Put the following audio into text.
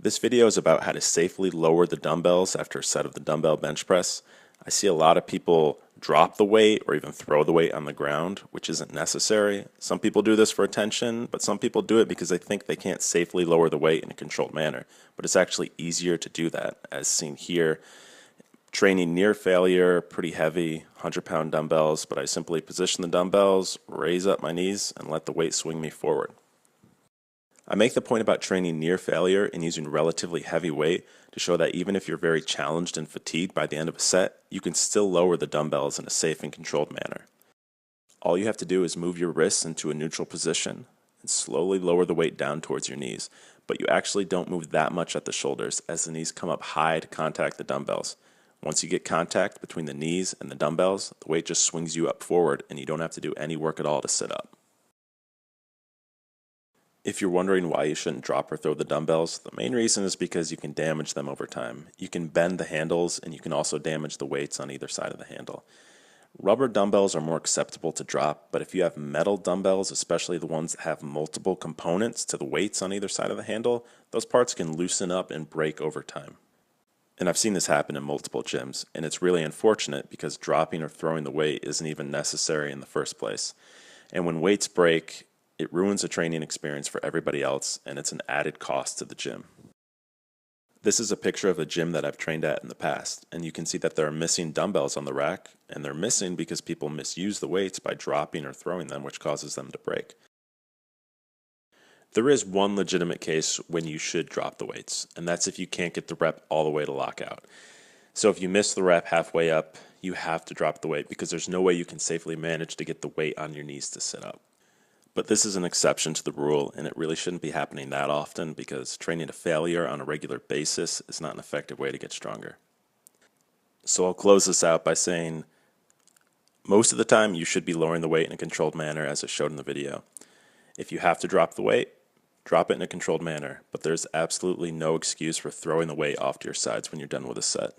This video is about how to safely lower the dumbbells after a set of the dumbbell bench press. I see a lot of people drop the weight or even throw the weight on the ground, which isn't necessary. Some people do this for attention, but some people do it because they think they can't safely lower the weight in a controlled manner. But it's actually easier to do that, as seen here. Training near failure, pretty heavy, 100-pound dumbbells, but I simply position the dumbbells, raise up my knees, and let the weight swing me forward. I make the point about training near failure and using relatively heavy weight to show that even if you're very challenged and fatigued by the end of a set, you can still lower the dumbbells in a safe and controlled manner. All you have to do is move your wrists into a neutral position and slowly lower the weight down towards your knees, but you actually don't move that much at the shoulders as the knees come up high to contact the dumbbells. Once you get contact between the knees and the dumbbells, the weight just swings you up forward and you don't have to do any work at all to sit up. If you're wondering why you shouldn't drop or throw the dumbbells, the main reason is because you can damage them over time. You can bend the handles and you can also damage the weights on either side of the handle. Rubber dumbbells are more acceptable to drop, but if you have metal dumbbells, especially the ones that have multiple components to the weights on either side of the handle, those parts can loosen up and break over time. And I've seen this happen in multiple gyms, and it's really unfortunate because dropping or throwing the weight isn't even necessary in the first place. And when weights break, it ruins the training experience for everybody else, and it's an added cost to the gym. This is a picture of a gym that I've trained at in the past, and you can see that there are missing dumbbells on the rack, and they're missing because people misuse the weights by dropping or throwing them, which causes them to break. There is one legitimate case when you should drop the weights, and that's if you can't get the rep all the way to lockout. So if you miss the rep halfway up, you have to drop the weight because there's no way you can safely manage to get the weight on your knees to sit up. But this is an exception to the rule, and it really shouldn't be happening that often because training to failure on a regular basis is not an effective way to get stronger. So I'll close this out by saying most of the time you should be lowering the weight in a controlled manner as I showed in the video. If you have to drop the weight, drop it in a controlled manner, but there's absolutely no excuse for throwing the weight off to your sides when you're done with a set.